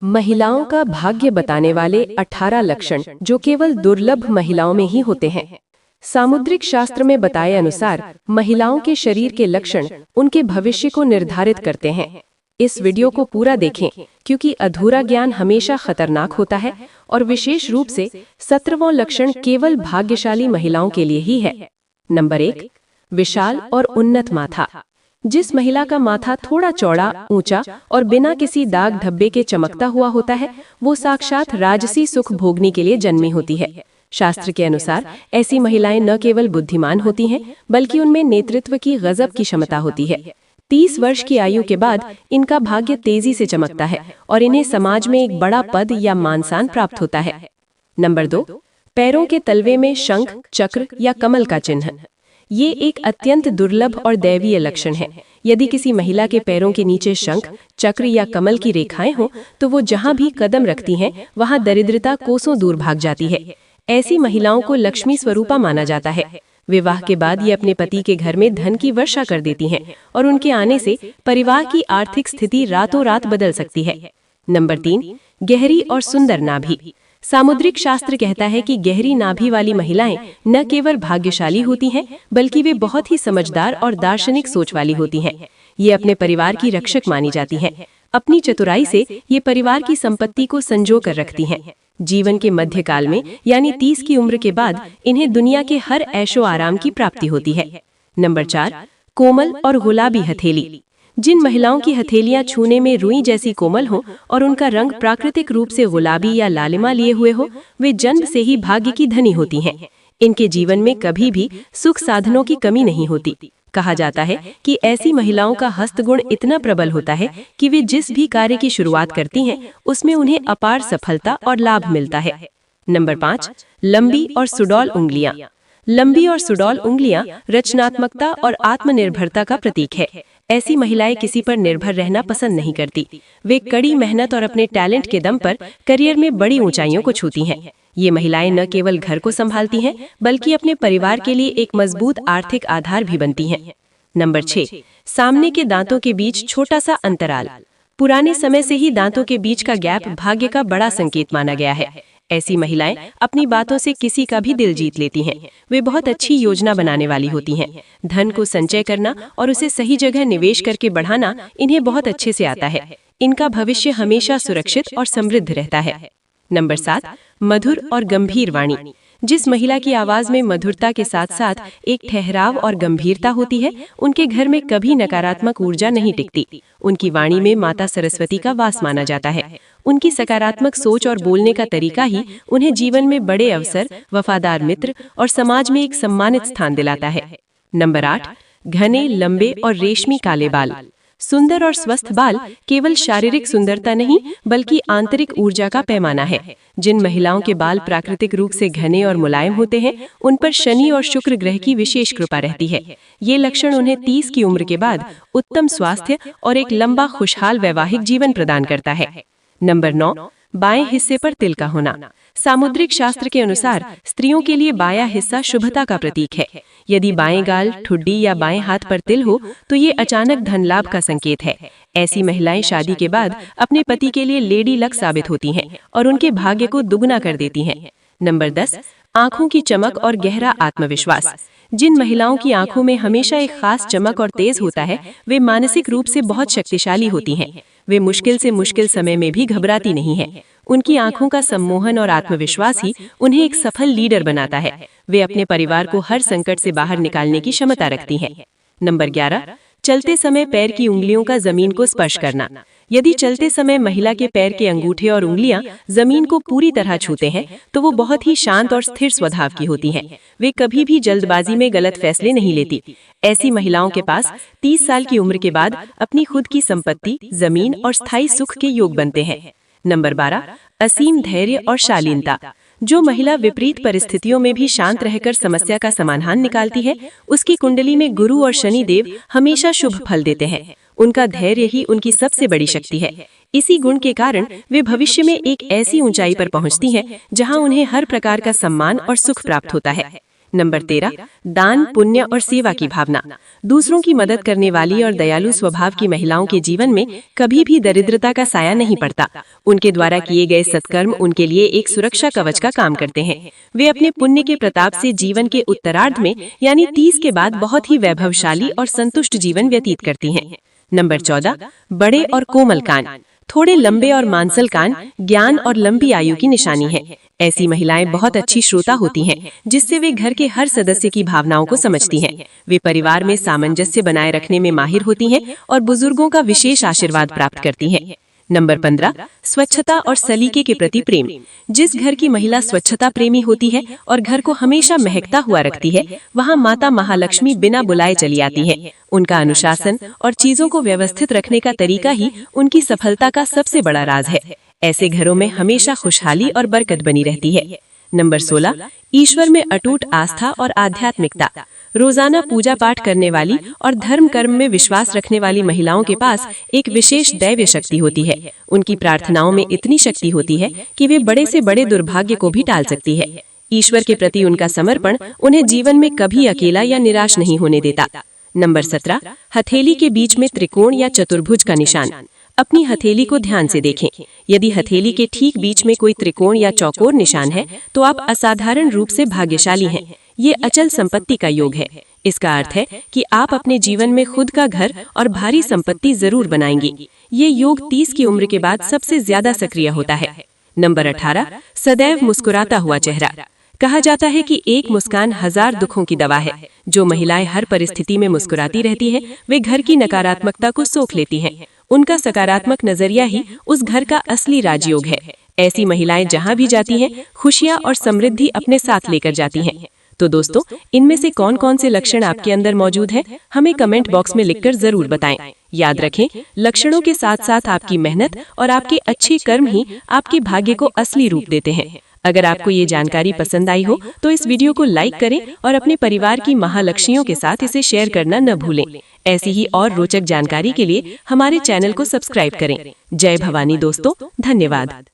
महिलाओं का भाग्य बताने वाले 18 लक्षण जो केवल दुर्लभ महिलाओं में ही होते हैं। सामुद्रिक शास्त्र में बताए अनुसार महिलाओं के शरीर के लक्षण उनके भविष्य को निर्धारित करते हैं। इस वीडियो को पूरा देखें क्योंकि अधूरा ज्ञान हमेशा खतरनाक होता है और विशेष रूप से 17वां लक्षण केवल भाग्यशाली महिलाओं के लिए ही है। नंबर 1, विशाल और उन्नत माथा। जिस महिला का माथा थोड़ा चौड़ा, ऊंचा और बिना किसी दाग धब्बे के चमकता हुआ होता है, वो साक्षात राजसी सुख भोगने के लिए जन्मी होती है। शास्त्र के अनुसार ऐसी महिलाएं न केवल बुद्धिमान होती हैं, बल्कि उनमें नेतृत्व की गजब की क्षमता होती है। 30 वर्ष की आयु के बाद इनका भाग्य तेजी से चमकता है और इन्हें समाज में एक बड़ा पद या मान-सम्मान प्राप्त होता है। नंबर 2, पैरों के तलवे में शंख, चक्र या कमल का चिन्ह। ये एक अत्यंत दुर्लभ और दैवीय लक्षण है। यदि किसी महिला के पैरों के नीचे शंख, चक्र या कमल की रेखाएं हों, तो वो जहां भी कदम रखती हैं, वहां दरिद्रता कोसों दूर भाग जाती है। ऐसी महिलाओं को लक्ष्मी स्वरूपा माना जाता है। विवाह के बाद ये अपने पति के घर में धन की वर्षा कर देती हैं और उनके आने से परिवार की आर्थिक स्थिति रातों रात बदल सकती है। नंबर 3, गहरी और सुंदर नाभि। सामुद्रिक शास्त्र कहता है कि गहरी नाभि वाली महिलाएं न केवल भाग्यशाली होती हैं, बल्कि वे बहुत ही समझदार और दार्शनिक सोच वाली होती हैं। ये अपने परिवार की रक्षक मानी जाती हैं। अपनी चतुराई से ये परिवार की संपत्ति को संजो कर रखती हैं। जीवन के मध्यकाल में यानी 30 की उम्र के बाद इन्हें दुनिया के हर ऐशो आराम की प्राप्ति होती है। नंबर 4, कोमल और गुलाबी हथेली। जिन महिलाओं की हथेलियां छूने में रुई जैसी कोमल हो और उनका रंग प्राकृतिक रूप से गुलाबी या लालिमा लिए हुए हो, वे जन्म से ही भाग्य की धनी होती हैं। इनके जीवन में कभी भी सुख साधनों की कमी नहीं होती। कहा जाता है कि ऐसी महिलाओं का हस्तगुण इतना प्रबल होता है कि वे जिस भी कार्य की शुरुआत करती हैं, उसमें उन्हें अपार सफलता और लाभ मिलता है। नंबर 5, लंबी और सुडौल उंगलियां। लंबी और सुडौल उंगलियां रचनात्मकता और आत्मनिर्भरता का प्रतीक है। ऐसी महिलाएं किसी पर निर्भर रहना पसंद नहीं करती। वे कड़ी मेहनत और अपने टैलेंट के दम पर करियर में बड़ी ऊंचाइयों को छूती हैं। ये महिलाएं न केवल घर को संभालती हैं, बल्कि अपने परिवार के लिए एक मजबूत आर्थिक आधार भी बनती हैं। नंबर 6, सामने के दांतों के बीच छोटा सा अंतराल। पुराने समय से ही दांतों के बीच का गैप भाग्य का बड़ा संकेत माना गया है। ऐसी महिलाएं अपनी बातों से किसी का भी दिल जीत लेती हैं। वे बहुत अच्छी योजना बनाने वाली होती हैं। धन को संचय करना और उसे सही जगह निवेश करके बढ़ाना इन्हें बहुत अच्छे से आता है। इनका भविष्य हमेशा सुरक्षित और समृद्ध रहता है। नंबर 7, मधुर और गंभीर वाणी। जिस महिला की आवाज में मधुरता के साथ साथ एक ठहराव और गंभीरता होती है, उनके घर में कभी नकारात्मक ऊर्जा नहीं टिकती। उनकी वाणी में माता सरस्वती का वास माना जाता है। उनकी सकारात्मक सोच और बोलने का तरीका ही उन्हें जीवन में बड़े अवसर, वफादार मित्र और समाज में एक सम्मानित स्थान दिलाता है। नंबर 8, घने, लंबे और रेशमी काले बाल। सुंदर और स्वस्थ बाल केवल शारीरिक सुंदरता नहीं, बल्कि आंतरिक ऊर्जा का पैमाना है। जिन महिलाओं के बाल प्राकृतिक रूप से घने और मुलायम होते हैं, उन पर शनि और शुक्र ग्रह की विशेष कृपा रहती है। ये लक्षण उन्हें 30 की उम्र के बाद उत्तम स्वास्थ्य और एक लंबा खुशहाल वैवाहिक जीवन प्रदान करता है। नंबर 9, बाएं हिस्से पर तिल का होना। सामुद्रिक शास्त्र के अनुसार स्त्रियों के लिए बायां हिस्सा शुभता का प्रतीक है। यदि बाएं गाल, ठुड्डी या बाएं हाथ पर तिल हो, तो ये अचानक धन लाभ का संकेत है। ऐसी महिलाएं शादी के बाद अपने पति के लिए लेडी लक साबित होती हैं और उनके भाग्य को दुगना कर देती हैं। नंबर 10, आंखों की चमक और गहरा आत्मविश्वास। जिन महिलाओं की आंखों में हमेशा एक खास चमक और तेज होता है, वे मानसिक रूप से बहुत शक्तिशाली होती हैं। वे मुश्किल से मुश्किल समय में भी घबराती नहीं हैं। उनकी आंखों का सम्मोहन और आत्मविश्वास ही उन्हें एक सफल लीडर बनाता है। वे अपने परिवार को हर संकट से बाहर निकालने की क्षमता रखती हैं। नंबर 11, चलते समय पैर की उंगलियों का जमीन को स्पर्श करना। यदि चलते समय महिला के पैर के अंगूठे और उंगलियां जमीन को पूरी तरह छूते हैं, तो वो बहुत ही शांत और स्थिर स्वभाव की होती हैं। वे कभी भी जल्दबाजी में गलत फैसले नहीं लेती। ऐसी महिलाओं के पास 30 साल की उम्र के बाद अपनी खुद की संपत्ति, जमीन और स्थायी सुख के योग बनते हैं। नंबर 12, असीम धैर्य और शालीनता। जो महिला विपरीत परिस्थितियों में भी शांत रहकर समस्या का समाधान निकालती है, उसकी कुंडली में गुरु और शनि देव हमेशा शुभ फल देते हैं। उनका धैर्य ही उनकी सबसे बड़ी शक्ति है। इसी गुण के कारण वे भविष्य में एक ऐसी ऊंचाई पर पहुंचती हैं, जहां उन्हें हर प्रकार का सम्मान और सुख प्राप्त होता है। नंबर 13, दान, पुण्य और सेवा की भावना। दूसरों की मदद करने वाली और दयालु स्वभाव की महिलाओं के जीवन में कभी भी दरिद्रता का साया नहीं पड़ता। उनके द्वारा किए गए सत्कर्म उनके लिए एक सुरक्षा कवच का काम करते हैं। वे अपने पुण्य के प्रताप से जीवन के उत्तरार्ध में यानी 30 के बाद बहुत ही वैभवशाली और संतुष्ट जीवन व्यतीत करती हैं। नंबर 14, बड़े और कोमल कान। थोड़े लंबे और मांसल कान ज्ञान और लंबी आयु की निशानी है। ऐसी महिलाएं बहुत अच्छी श्रोता होती हैं, जिससे वे घर के हर सदस्य की भावनाओं को समझती हैं। वे परिवार में सामंजस्य बनाए रखने में माहिर होती हैं और बुजुर्गों का विशेष आशीर्वाद प्राप्त करती हैं। नंबर 15, स्वच्छता और सलीके के प्रति प्रेम। जिस घर की महिला स्वच्छता प्रेमी होती है और घर को हमेशा महकता हुआ रखती है, वहाँ माता महालक्ष्मी बिना बुलाए चली आती है। उनका अनुशासन और चीजों को व्यवस्थित रखने का तरीका ही उनकी सफलता का सबसे बड़ा राज है। ऐसे घरों में हमेशा खुशहाली और बरकत बनी रहती है। नंबर 16, ईश्वर में अटूट आस्था और आध्यात्मिकता। रोजाना पूजा पाठ करने वाली और धर्म कर्म में विश्वास रखने वाली महिलाओं के पास एक विशेष दैवीय शक्ति होती है। उनकी प्रार्थनाओं में इतनी शक्ति होती है कि वे बड़े से बड़े दुर्भाग्य को भी टाल सकती है। ईश्वर के प्रति उनका समर्पण उन्हें जीवन में कभी अकेला या निराश नहीं होने देता। नंबर 17, हथेली के बीच में त्रिकोण या चतुर्भुज का निशान। अपनी हथेली को ध्यान से देखें। यदि हथेली के ठीक बीच में कोई त्रिकोण या चौकोर निशान है, तो आप असाधारण रूप से भाग्यशाली हैं। ये अचल संपत्ति का योग है। इसका अर्थ है कि आप अपने जीवन में खुद का घर और भारी संपत्ति जरूर बनाएंगी। ये योग 30 की उम्र के बाद सबसे ज्यादा सक्रिय होता है। नंबर 18, सदैव मुस्कुराता हुआ चेहरा। कहा जाता है कि एक मुस्कान 1000 दुखों की दवा है। जो महिलाएं हर परिस्थिति में मुस्कुराती रहती हैं, वे घर की नकारात्मकता को सोख लेती हैं। उनका सकारात्मक नजरिया ही उस घर का असली राजयोग है। ऐसी महिलाएं जहां भी जाती हैं, खुशियां और समृद्धि अपने साथ लेकर जाती हैं। तो दोस्तों, इनमें से कौन कौन से लक्षण आपके अंदर मौजूद हैं, हमें कमेंट बॉक्स में लिखकर जरूर बताएं। याद रखें, लक्षणों के साथ साथ आपकी मेहनत और आपके अच्छे कर्म ही आपके भाग्य को असली रूप देते हैं। अगर आपको ये जानकारी पसंद आई हो तो इस वीडियो को लाइक करें और अपने परिवार की महालक्ष्मियों के साथ इसे शेयर करना न भूलें। ऐसी ही और रोचक जानकारी के लिए हमारे चैनल को सब्सक्राइब करें। जय भवानी दोस्तों, धन्यवाद।